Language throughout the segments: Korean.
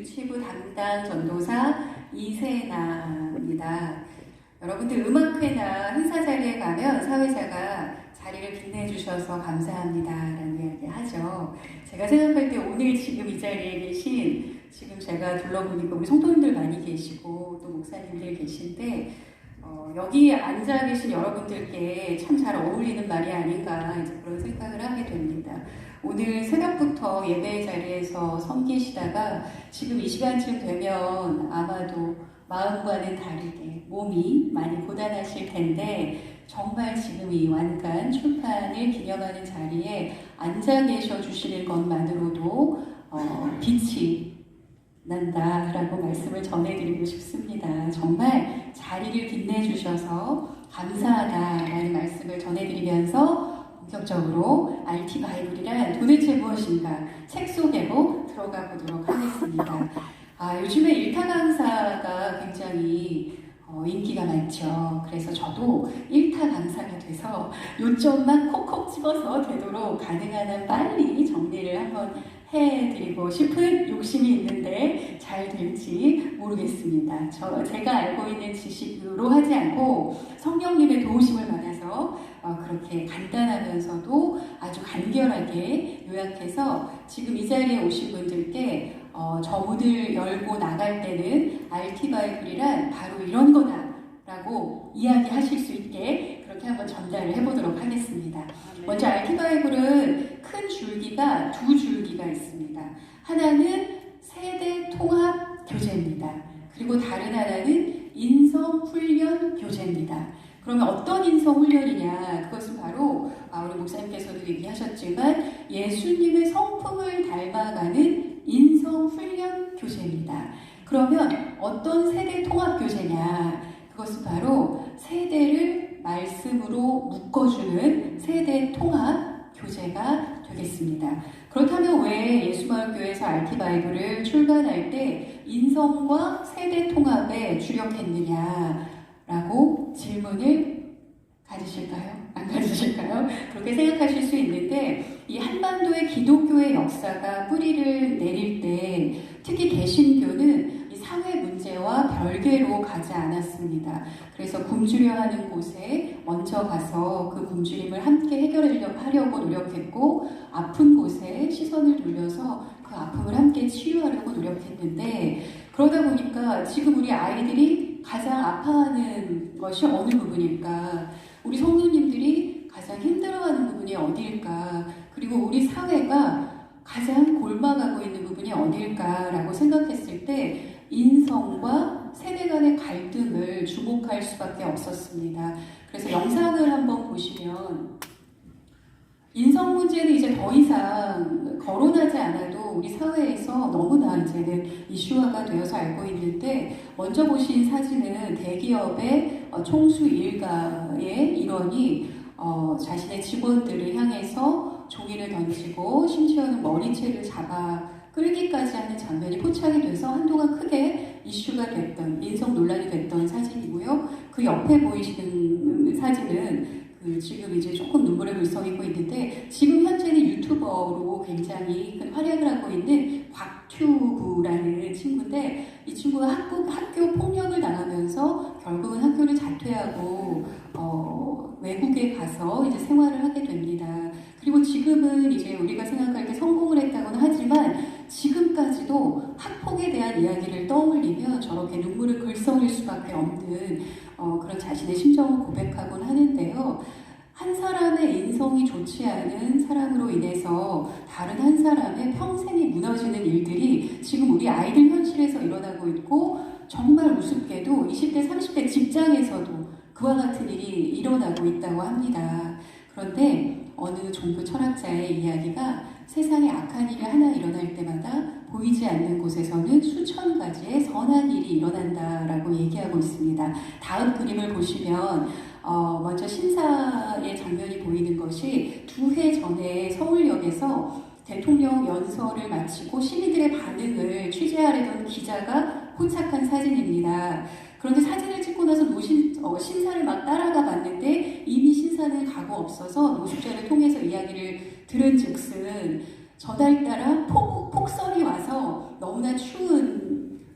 유치부 담당 전도사 이세나입니다. 여러분들 음악회나 행사 자리에 가면 사회자가 자리를 빛내주셔서 감사합니다 라는 이야기 하죠. 제가 생각할 때 오늘 지금 이 자리에 계신, 지금 제가 둘러보니까 우리 성도님들 많이 계시고 또 목사님들 계신데 여기 앉아 계신 여러분들께 참 잘 어울리는 말이 아닌가 이제 그런 생각을 하게 됩니다. 오늘 새벽부터 예배 자리에서 섬기시다가 지금 이 시간쯤 되면 아마도 마음과는 다르게 몸이 많이 고단하실 텐데 정말 지금 이 완간 출판을 기념하는 자리에 앉아 계셔 주시는 것만으로도 빛이 난다라고 말씀을 전해드리고 싶습니다. 정말 자리를 빛내주셔서 감사하다라는 말씀을 전해드리면서 본격적으로 RT 바이블이란 도대체 무엇인가 책 속으로 들어가 보도록 하겠습니다. 요즘에 일타 강사가 굉장히 인기가 많죠. 그래서 저도 일타 강사가 돼서 요점만 콕콕 집어서 되도록 가능한 한 빨리 정리를 한번 해드리고 싶은 욕심이 있는데 잘 될지 모르겠습니다. 제가 알고 있는 지식으로 하지 않고 성령님의 도우심을 받아서 그렇게 간단하면서도 아주 간결하게 요약해서 지금 이 자리에 오신 분들께 저 문을 열고 나갈 때는 RT 바이블이란 바로 이런 거다 라고 이야기하실 수 있게 그렇게 한번 전달을 해보도록 하겠습니다. 먼저 RT 바이블은 큰 줄기가 두 줄기가 있습니다. 하나는 세대 통합 교재입니다. 그리고 다른 하나는 인성 훈련 교재입니다. 그러면 어떤 인성 훈련이냐? 그것은 바로 우리 목사님께서도 얘기하셨지만 예수님의 성품을 닮아가는 인성 훈련 교재입니다. 그러면 어떤 세대 통합 교재냐? 그것은 바로 세대를 말씀으로 묶어주는 세대 통합 교재가 되겠습니다. 그렇다면 왜 예수마을교회에서 RT 바이블을 출간할 때 인성과 세대 통합에 주력했느냐라고 질문을 가지실까요? 안 가지실까요? 그렇게 생각하실 수 있는데 이 한반도의 기독교의 역사가 뿌리를 내릴 때 특히 개신교는 이 사회 문제와 별개로 가지 않았습니다. 그래서 굶주려 하는 곳에 먼저 가서 그 굶주림을 함께 해결하려고 노력했고 아픈 곳에 시선을 돌려서 그 아픔을 함께 치유하려고 노력했는데 그러다 보니까 지금 우리 아이들이 가장 아파하는 것이 어느 부분일까? 우리 성도님들이 가장 힘들어하는 부분이 어디일까? 그리고 우리 사회가 가장 골마가고 있는 부분이 어디일까라고 생각했을 때 인성과 세대 간의 갈등을 주목할 수밖에 없었습니다. 그래서 영상을 한번 보시면 인성 문제는 이제 더 이상 거론하지 않아도 우리 사회에서 너무나 이제는 이슈화가 되어서 알고 있는데 먼저 보신 사진은 대기업의 총수 일가의 일원이 자신의 직원들을 향해서 종이를 던지고 심지어는 머리채를 잡아 끌기까지 하는 장면이 포착이 돼서 한동안 크게 이슈가 됐던 인성 논란이 됐던 사진이고요. 그 옆에 보이시는 사진은 지금 이제 조금 눈물을 글썽이고 있는데 지금 현재는 유튜버로 굉장히 큰 활약을 하고 있는 곽튜브라는 친구인데 이 친구가 학교 폭력을 당하면서 결국은 학교를 자퇴하고 외국에 가서 이제 생활을 하게 됩니다. 그리고 지금은 이제 우리가 생각할 때 성공을 했다고는 하지만 지금까지도 학폭에 대한 이야기를 떠올리면 저렇게 눈물을 글썽일 수밖에 없는 그런 자신의 심정을 고백하곤 하는데요. 한 사람의 인성이 좋지 않은 사람으로 인해서 다른 한 사람의 평생이 무너지는 일들이 지금 우리 아이들 현실에서 일어나고 있고 정말 우습게도 20대, 30대 직장에서도 그와 같은 일이 일어나고 있다고 합니다. 그런데 어느 종교 철학자의 이야기가 세상에 악한 일이 하나 일어날 때마다 보이지 않는 곳에서는 수천 가지의 선한 일이 일어난다라고 얘기하고 있습니다. 다음 그림을 보시면 먼저 신사의 장면이 보이는 것이 2해 전에 서울역에서 대통령 연설을 마치고 시민들의 반응을 취재하려던 기자가 포착한 사진입니다. 그런데 사진을 찍고 나서 신사를 막 따라가 봤는데 이미 신사는 가고 없어서 노숙자를 통해서 이야기를 들은 즉슨 전날따라 폭설이 와서 너무나 추운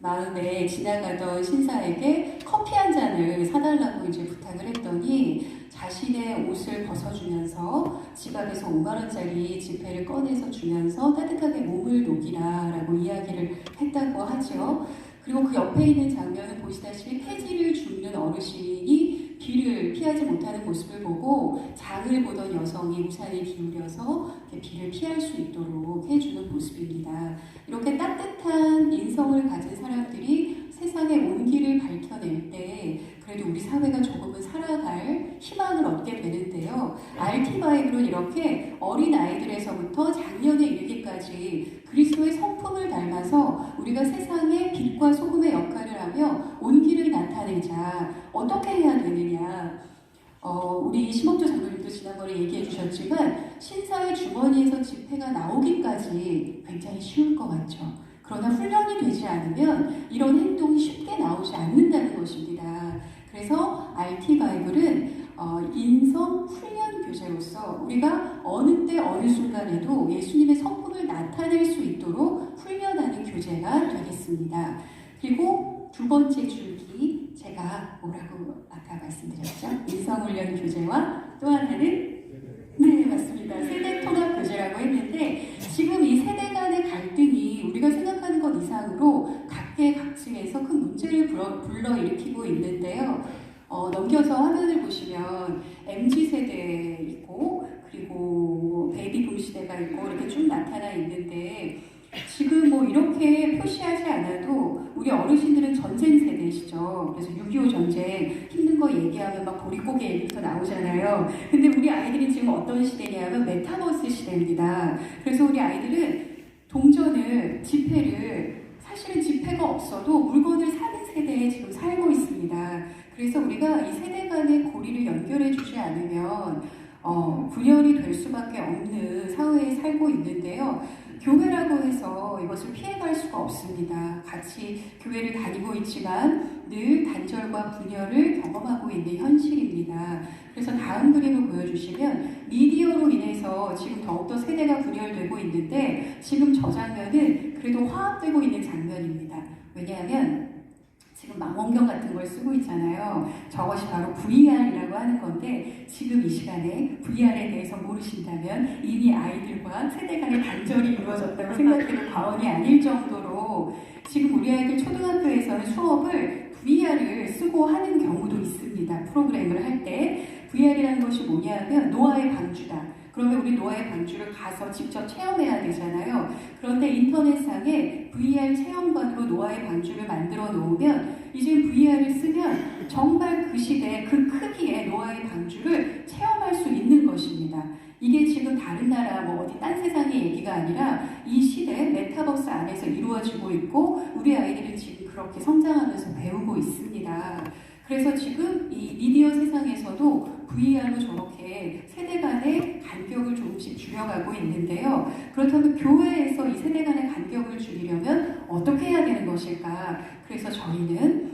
마음에 지나가던 신사에게 커피 한 잔을 사달라고 이제 부탁을 했더니 자신의 옷을 벗어주면서 지갑에서 5만 원짜리 지폐를 꺼내서 주면서 따뜻하게 몸을 녹이라라고 이야기를 했다고 하죠. 그리고 그 옆에 있는 장면을 보시다시피 폐지를 줍는 어르신이 비를 피하지 못하는 모습을 보고 장을 보던 여성이 우산을 기울여서 비를 피할 수 있도록 해주는 모습입니다. 이렇게 따뜻한 인성을 가진 사람들이 세상의 온기를 밝혀낼 때 그래도 우리 사회가 조금은 살아갈 희망을 얻게 되는데요. RT5는 이렇게 어린 아이들에서부터 작년에 이르기까지 그리스도의 성품을 닮아서 우리가 세상에 빛과 소금의 역할을 하며 온기를 나타내자. 어떻게 해야 되느냐? 우리 심옥조 장로님도 지난번에 얘기해 주셨지만 신사의 주머니에서 지폐가 나오기까지 굉장히 쉬울 것 같죠. 그러나 훈련이 되지 않으면 이런 행동이 쉽게 나오지 않는다는 것입니다. 그래서 RT 바이블은 인성 훈련 교재로서 우리가 어느 때 어느 순간에도 예수님의 성품을 나타낼 수 있도록 훈련하는 교재가 되겠습니다. 그리고 두 번째 줄기, 제가 뭐라고 아까 말씀드렸죠? 인성훈련 교재와 또 하나는 네, 맞습니다. 세대 통합 교재라고 했는데 지금 이 세대 간의 갈등이 우리가 생각하는 것 이상으로 각계각층에서 큰 문제를 불러일으키고 있는데요. 넘겨서 화면을 보시면 MZ세대 있고 그리고 베이비붐 시대가 있고 이렇게 쭉 나타나 있는데 지금 뭐 이렇게 표시하지 않아도 우리 어르신들은 전쟁 세대시죠. 그래서 6.25 전쟁 힘든 거 얘기하면 막 보릿고개 얘기부터 나오잖아요. 근데 우리 아이들이 지금 어떤 시대냐면 메타버스 시대입니다. 그래서 우리 아이들은 동전을, 지폐를 사실은 지폐가 없어도 물건을 사는 세대에 지금 살고 있습니다. 그래서 우리가 이 세대 간의 고리를 연결해 주지 않으면 분열이 될 수밖에 없는 사회에 살고 있는데요. 교회라고 해서 이것을 피해갈 수가 없습니다. 같이 교회를 다니고 있지만 늘 단절과 분열을 경험하고 있는 현실입니다. 그래서 다음 그림을 보여주시면 미디어로 인해서 지금 더욱더 세대가 분열되고 있는데 지금 저 장면은 그래도 화합되고 있는 장면입니다. 왜냐하면 지금 망원경 같은 걸 쓰고 있잖아요. 저것이 바로 VR이라고 하는 건데 지금 이 시간에 VR에 대해서 모르신다면 이미 아이들과 세대 간의 단절이 이루어졌다고 생각해도 과언이 아닐 정도로 지금 우리 아이들 초등학교에서는 수업을 VR을 쓰고 하는 경우도 있습니다. 프로그램을 할 때 VR이라는 것이 뭐냐면 노아의 방주다. 그러면 우리 노아의 방주를 가서 직접 체험해야 되잖아요. 그런데 인터넷상에 VR 체험관으로 노아의 방주를 만들어 놓으면 이제 VR을 쓰면 정말 그 시대 그 크기의 노아의 방주를 체험할 수 있는 것입니다. 이게 지금 다른 나라 뭐 어디 딴 세상의 얘기가 아니라 이 시대 메타버스 안에서 이루어지고 있고 우리 아이들은 지금 그렇게 성장하면서 배우고 있습니다. 그래서 지금 이 미디어 세상에서도 VR로 저렇게 세대 간의 간격을 조금씩 줄여가고 있는데요. 그렇다면 교회에서 이 세대 간의 간격을 줄이려면 어떻게 해야 되는 것일까? 그래서 저희는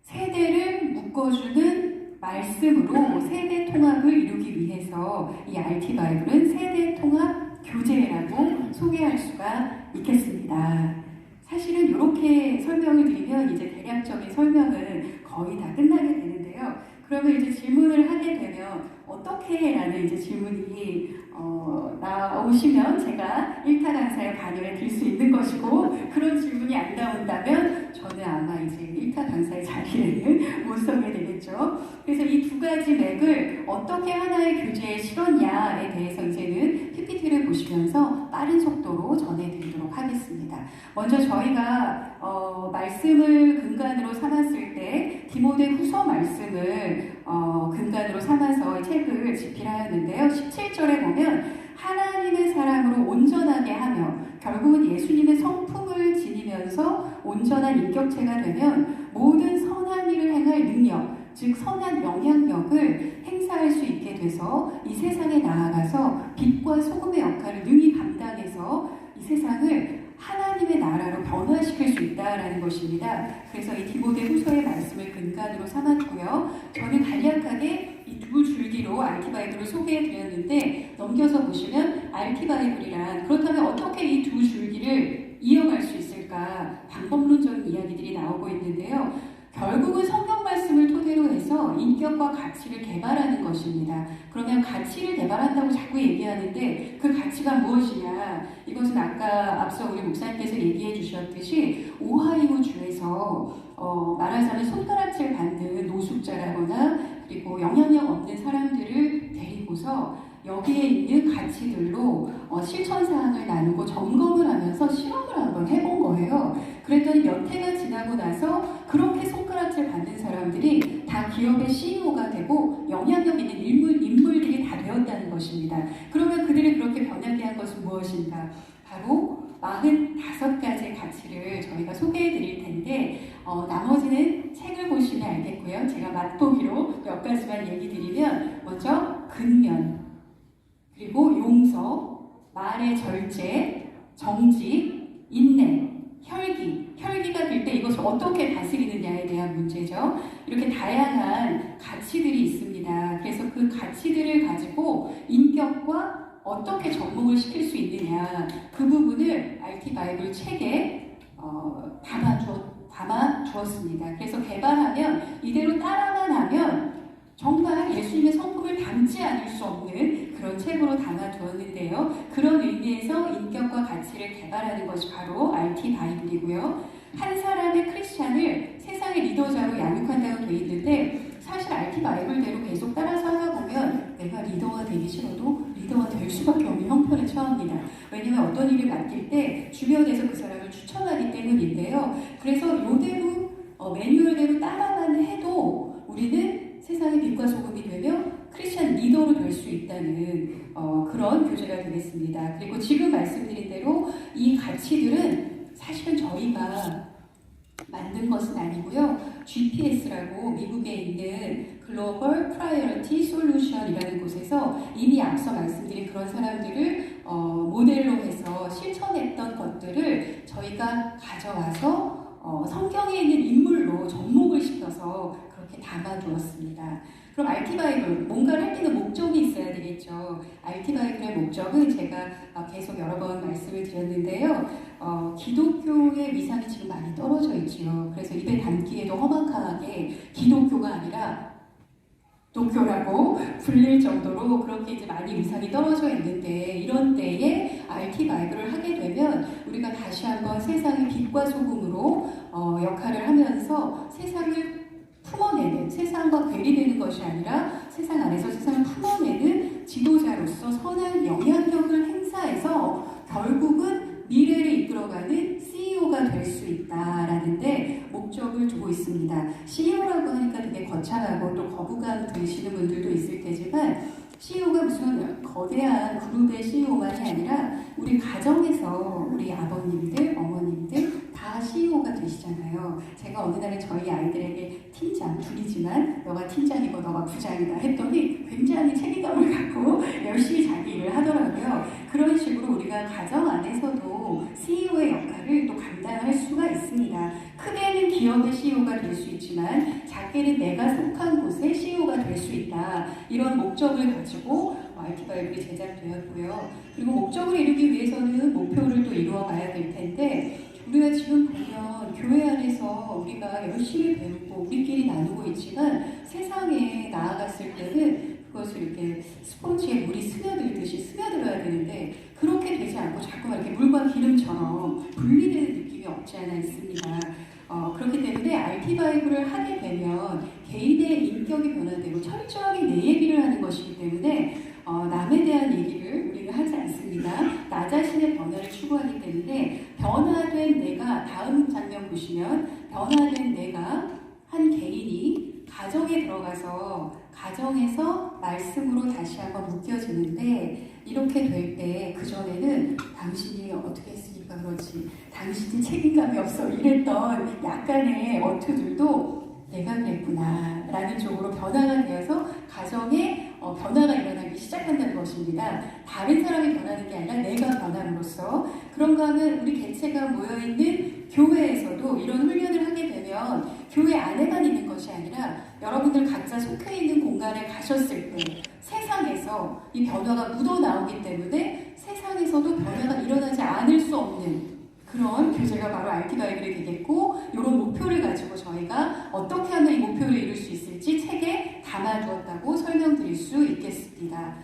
세대를 묶어주는 말씀으로 세대 통합을 이루기 위해서 이 RT 바이블은 세대 통합 교재라고 소개할 수가 있겠습니다. 사실은 이렇게 설명을 드리면 이제 대략적인 설명은 거의 다 끝나게 되는데요. 그러면 이제 질문을 하게 되면 어떻게? 라는 이제 질문이 나오시면 제가 1타 강사에 반영해 드릴 수 있는 것이고 그런 질문이 안 나온다면 저는 아마 이제 1타 강사의 자리에는 못 서게 되겠죠. 그래서 이 두 가지 맥을 어떻게 하나의 교재에 실었냐에 대해서 이제는 PPT를 보시면서 빠른 속도로 전해드리도록 하겠습니다. 먼저 저희가 말씀을 근간으로 삼았을 때 디모데 후서 말씀을 근간으로 삼아서 책을 집필하였는데요. 17절에 보면 하나님의 사랑으로 온전하게 하며 결국은 예수님의 성품을 지니면서 온전한 인격체가 되면 모든 선한 일을 행할 능력, 즉 선한 영향력을 행사할 수 있게 돼서 이 세상에 나아가서 빛과 소금의 역할을 능히 감당해서 이 세상을 하나님의 나라로 변화시킬 수 있다라는 것입니다. 그래서 이 디모데 후서의 말씀을 근간으로 삼았고요. 저는 간략하게 이 두 줄기로 RT 바이블을 소개해 드렸는데 넘겨서 보시면 RT 바이블이란 그렇다면 어떻게 이 두 줄기를 이어갈 수 있을까? 방법론적인 이야기를 얘기들이 나오고 있는데요. 결국은 성경 말씀을 토대로 해서 인격과 가치를 개발하는 것입니다. 그러면 가치를 개발한다고 자꾸 얘기하는데 그 가치가 무엇이냐? 이것은 아까 앞서 우리 목사님께서 얘기해 주셨듯이 오하이오 주에서 말하자면 손가락질 받는 노숙자라거나 그리고 영향력 없는 사람들을 데리고서 여기에 있는 가치들로 실천사항을 나누고 점검을 하면서 실험을 한번 해본 거예요. 그랬더니 몇 해가 지나고 나서 그렇게 손가락질 받는 사람들이 다 기업의 CEO가 되고 영향력 있는 인물들이 다 되었다는 것입니다. 그러면 그들이 그렇게 변하게 한 것은 무엇인가? 바로 45가지의 가치를 저희가 소개해 드릴 텐데 나머지는 책을 보시면 알겠고요. 제가 맛보기로 몇 가지만 얘기 드리면 먼저 근면, 그리고 용서, 말의 절제, 정직, 인내, 혈기가 될 때 이것을 어떻게 다스리느냐에 대한 문제죠. 이렇게 다양한 가치들이 있습니다. 그래서 그 가치들을 가지고 인격과 어떻게 접목을 시킬 수 있느냐, 그 부분을 RT 바이블 책에 담아 주었습니다. 그래서 개발하면 이대로 따라만 하면 정말 예수님의 성품을 담지 않을 수 없는 그런 책으로 담아두었는데요. 그런 의미에서 인격과 가치를 개발하는 것이 바로 RT 바이블이고요. 한 사람의 크리스찬을 세상의 리더자로 양육한다고 되어 있는데 사실 RT 바이블대로 계속 따라서 하다 보면 내가 리더가 되기 싫어도 리더가 될 수밖에 없는 형편에 처합니다. 왜냐하면 어떤 일을 맡길 때 주변에서 그 사람을 추천하기 때문인데요. 그래서 이대로 매뉴얼대로 따라만 해도 우리는 세상의 빛과 소금이 되며 크리스천 리더로 될 수 있다는 그런 교재가 되겠습니다. 그리고 지금 말씀드린 대로 이 가치들은 사실은 저희가 만든 것은 아니고요. GPS라고 미국에 있는 글로벌 프라이어리티 솔루션이라는 곳에서 이미 앞서 말씀드린 그런 사람들을 모델로 해서 실천했던 것들을 저희가 가져와서 성경에 있는 인물로 접목을 시켜서 그렇게 담아두었습니다. 그럼 RT 바이블, 뭔가를 할 때는 목적이 있어야 되겠죠. RT 바이블의 목적은 제가 계속 여러 번 말씀을 드렸는데요. 기독교의 위상이 지금 많이 떨어져 있죠. 그래서 입에 담기에도 험악하게 기독교가 아니라 도교라고 불릴 정도로 그렇게 이제 많이 위상이 떨어져 있는데, 이런 때에 RT 바이블을 하게 되면 우리가 다시 한번 세상의 빛과 소금으로 역할을 하면서 세상을 품어내는, 세상과 괴리되는 것이 아니라 세상 안에서 세상을 품어내는 지도자로서 선한 영향력을 행사해서 결국은 미래를 이끌어가는 CEO가 될 수 있다라는데 목적을 두고 있습니다. CEO라고 하니까 되게 거창하고 또 거부감 드시는 분들도 있을 테지만, CEO가 무슨 거대한 그룹의 CEO만이 아니라 우리 가정에서 우리 아버님들, 어머님들 다 CEO가 되시잖아요. 제가 어느 날에 저희 아이들에게 팀장, 둘이지만 너가 팀장이고 너가 부장이다 했더니 굉장히 책임감을 갖고 열심히 자기 일을 하더라고요. 그런 식으로 우리가 가정 안에서도 CEO의 역할을 또 감당할 수가 있습니다. 크게는 기업의 CEO가 될 수 있지만 작게는 내가 속한 곳의 CEO가 될 수 있다. 이런 목적을 가지고 RT 바이블이 제작되었고요. 그리고 목적을 이루기 위해서는 목표를 또 이루어 가야 될 텐데, 우리가 지금 보면 교회 안에서 우리가 열심히 배우고 우리끼리 나누고 있지만 세상에 나아갔을 때는 그것을 이렇게 스폰지에 물이 스며들듯이 스며들어야 되는데 그렇게 되지 않고 자꾸만 이렇게 물과 기름처럼 분리되는 느낌이 없지 않아 있습니다. 그렇기 때문에 RT 바이블을 하게 되면 개인의 인격이 변화되고 철저하게 내 얘기를 하는 것이기 때문에 남에 대한 얘기를 우리가 하지 않습니다. 나 자신의 변화를 추구하기 때문에 변화된 내가, 다음 장면 보시면 변화된 내가 한 개인이 가정에 들어가서 가정에서 말씀으로 다시 한번 묶여지는데, 이렇게 될 때 그전에는 당신이 어떻게 했으니까 그렇지, 당신이 책임감이 없어 이랬던 약간의 어투들도 내가 그랬구나 라는 쪽으로 변화가 되어서 가정에 변화가 일어나기 시작한다는 것입니다. 다른 사람이 변하는 게 아니라 내가 변함으로써. 그런가 하면 우리 개체가 모여있는 교회에서도 이런 훈련을 하게 되면 교회 안에만 있는 것이 아니라 여러분들 각자 속해 있는 공간에 가셨을 때 세상에서 이 변화가 묻어나오기 때문에 세상에서도 변화가 일어나지 않을 수 없는 그런 교재가 바로 RT 바이블이 되겠고, 이런 담아두었다고 설명드릴 수 있겠습니다.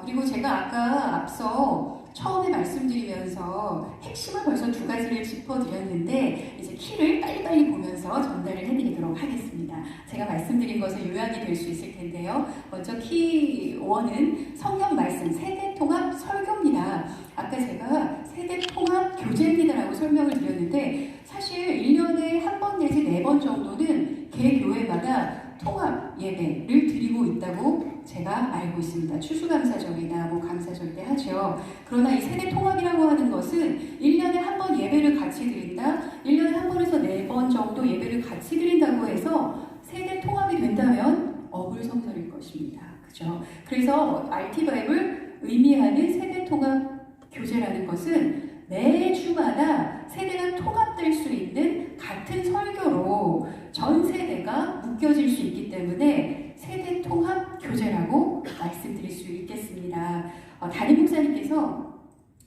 그리고 제가 아까 앞서 처음에 말씀드리면서 핵심을 벌써 두 가지를 짚어드렸는데 이제 키를 빨리빨리 보면서 전달을 해드리도록 하겠습니다. 제가 말씀드린 것을 요약이 될 수 있을 텐데요. 먼저 키 1은 성경 말씀 세대통합 설교입니다. 아까 제가 세대통합 교제입니다라고 설명을 드렸는데 사실 1년에 한 번 내지 4번 정도는 개 교회마다 통합 예배를 드리고 있다고 제가 알고 있습니다. 추수감사절이나 감사절 때 하죠. 그러나 이 세대 통합이라고 하는 것은 1년에 한 번 예배를 같이 드린다, 1년에 한 번에서 4번 정도 예배를 같이 드린다고 해서 세대 통합이 된다면 어불성설일 것입니다. 그죠? 그래서 RT 바이블 의미하는 세대 통합 교제라는 것은 매주마다 세대가 통합될 수 있는 같은 설교로 전 세대가 묶여질 수 있기 때문에 세대 통합 교제라고 말씀드릴 수 있겠습니다. 담임 목사님께서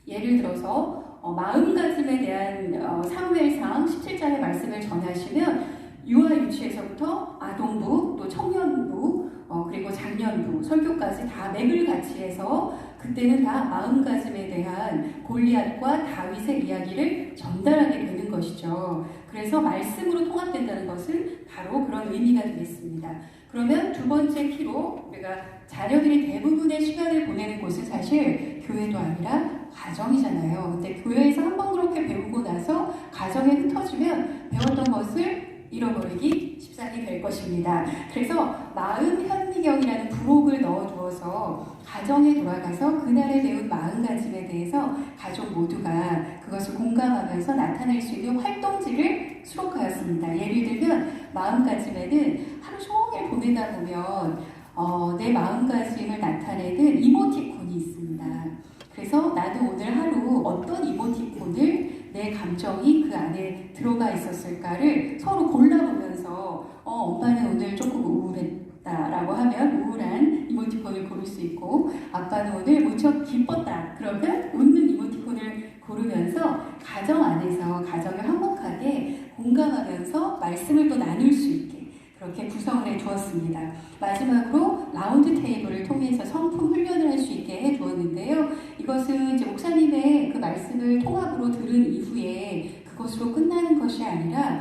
예를 들어서 마음가짐에 대한 사무엘상 17장의 말씀을 전하시면 유아 유치에서부터 아동부, 또 청년부, 그리고 장년부, 설교까지 다 맥을 같이 해서 그때는 다 마음가짐에 대한 골리앗과 다윗의 이야기를 전달하게 되는 것이죠. 그래서 말씀으로 통합된다는 것은 바로 그런 의미가 되겠습니다. 그러면 두 번째 키로 우리가 자녀들이 대부분의 시간을 보내는 곳은 사실 교회도 아니라 가정이잖아요. 근데 교회에서 한번 그렇게 배우고 나서 가정에 흩어지면 배웠던 것을 잃어버리기 십상이 될 것입니다. 그래서 마음 현미경이라는 부록을 넣어두어서 가정에 돌아가서 그날에 배운 마음가짐에 대해서 가족 모두가 그것을 공감하면서 나타낼 수 있는 활동지를 수록하였습니다. 예를 들면 마음가짐에는 하루 종일 보내다 보면 내 마음가짐을 나타내는 이모티콘이 있습니다. 그래서 나는 오늘 하루 어떤 이모티콘을 내 감정이 그 안에 들어가 있었을까를 서로 골라보면서 엄마는 오늘 조금 우울했다라고 하면 우울한 이모티콘을 고를 수 있고 아빠는 오늘 무척 기뻤다 그러면 웃는 이모티콘을 고르면서 가정 안에서 가정을 화목하게 공감하면서 말씀을 또 나눌 수 있게 그렇게 구성을 해두었습니다. 마지막으로 라운드 테이블을 통해서 성품 훈련을 할 수 있게 해두었는데요. 이것은 이제 목사님의 그 말씀을 통합으로 들은 이후에 그것으로 끝나는 것이 아니라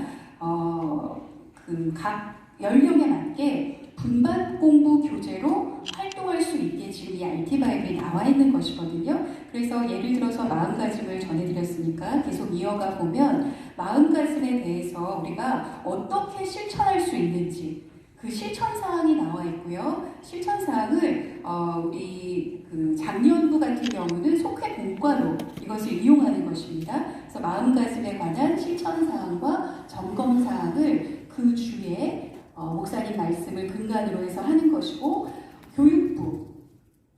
그 각 연령에 맞게 분반 공부 교재로 활동할 수 있게 지금 이 RT 바이블이 나와 있는 것이거든요. 그래서 예를 들어서 마음가짐을 전해드렸으니까 계속 이어가 보면 마음가짐에 대해서 우리가 어떻게 실천할 수 있는지 그 실천 사항이 나와 있고요. 실천 사항을 우리 그 장년부 같은 경우는 속회 공과로 이것을 이용하는 것입니다. 그래서 마음가짐에 관한 실천 사항과 점검 사항을 그 주에 목사님 말씀을 근간으로 해서 하는 것이고 교육부,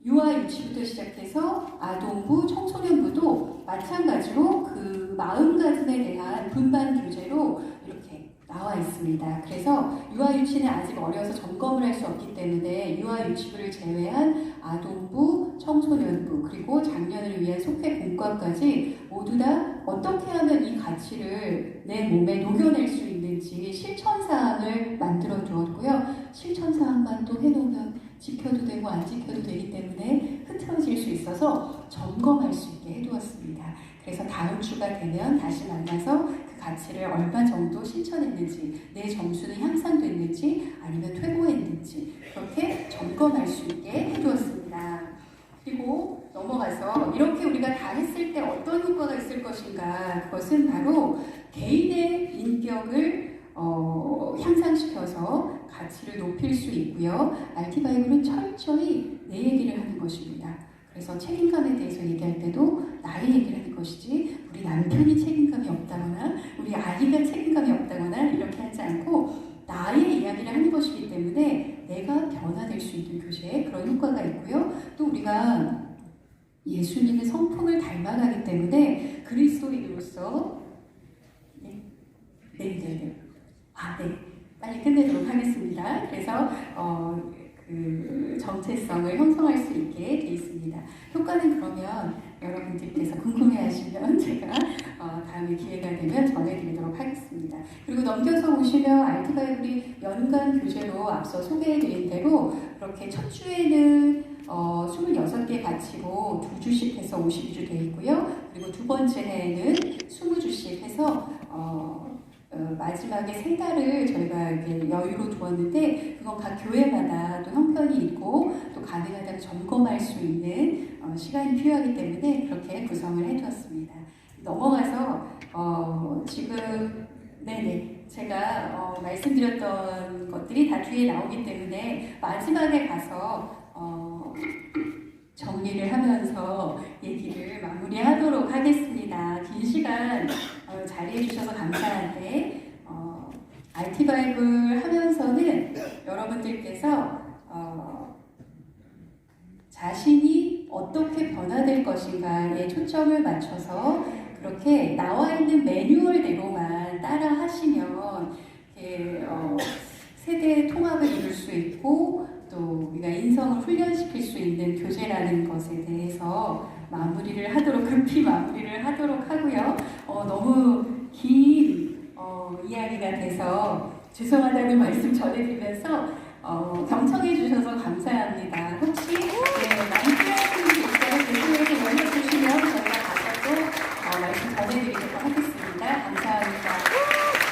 유아 유치부터 시작해서 아동부, 청소년부도 마찬가지로 그 마음가짐에 대한 분반 교재로 이렇게 나와 있습니다. 그래서 유아 유치는 아직 어려서 점검을 할 수 없기 때문에 유아 유치부를 제외한 아동부, 청소년부, 그리고 장년을 위한 속회 공과까지 모두 다 어떻게 하면 이 가치를 내 몸에 녹여낼 수 있는지 실천사항을 만들어 두었고요. 실천사항만 또 해놓으면 지켜도 되고 안 지켜도 되기 때문에 흐트러질 수 있어서 점검할 수 있게 해두었습니다. 그래서 다음 주가 되면 다시 만나서 그 가치를 얼마 정도 실천했는지, 내 점수는 향상됐는지 아니면 퇴보했는지 그렇게 점검할 수 있게 해두었습니다. 그리고 넘어가서 이렇게 우리가 다 했을 때 어떤 효과가 있을 것인가, 그것은 바로 개인의 인격을 향상시켜서 가치를 높일 수 있고요. RT 바이블은 철저히 내 얘기를 하는 것입니다. 그래서 책임감에 대해서 얘기할 때도 나의 얘기를 하는 것이지 우리 남편이 책임감이 없다거나 우리 아이가 책임감이 없다거나 이렇게 하지 않고 나의 이야기를 하는 것이기 때문에 내가 변화될 수 있는 교제에 그런 효과가 있고요. 또 우리가 예수님의 성품을 닮아가기 때문에 그리스도인으로서 네. 빨리 끝내도록 하겠습니다. 그래서 그 정체성을 형성할 수 있게 되어 있습니다. 효과는 그러면 여러분들께서 궁금해하시면 제가 다음에 기회가 되면 전해드리도록 하겠습니다. 그리고 넘겨서 보시면 알트 바이블이 연간 교재로 앞서 소개해드린 대로 그렇게 첫 주에는 26개 바치고 2주씩 해서 52주 되어 있고요. 그리고 두 번째 해에는 20주씩 해서 마지막에 3달을 저희가 이렇게 여유로 두었는데 그건 각 교회마다 또 형편이 있고 또 가능하다면 점검할 수 있는 시간이 필요하기 때문에 그렇게 구성을 해두었습니다. 넘어가서 지금 네네 제가 말씀드렸던 것들이 다 뒤에 나오기 때문에 마지막에 가서 정리를 하면서 얘기를 마무리하도록 하겠습니다. 긴 시간 자리해 주셔서 감사한데 IT 바이블 하면서는 여러분들께서 자신이 어떻게 변화될 것인가에 초점을 맞춰서 그렇게 나와 있는 매뉴얼대로만 따라 하시면 세대 통합을 이룰 수 있고 또 우리가 인성을 훈련시킬 수 있는 교재라는 것에 대해서 급히 마무리를 하도록 하고요. 너무 긴 이야기가 돼서 죄송하다는 말씀 전해드리면서 경청해 주셔서 감사합니다. 혹시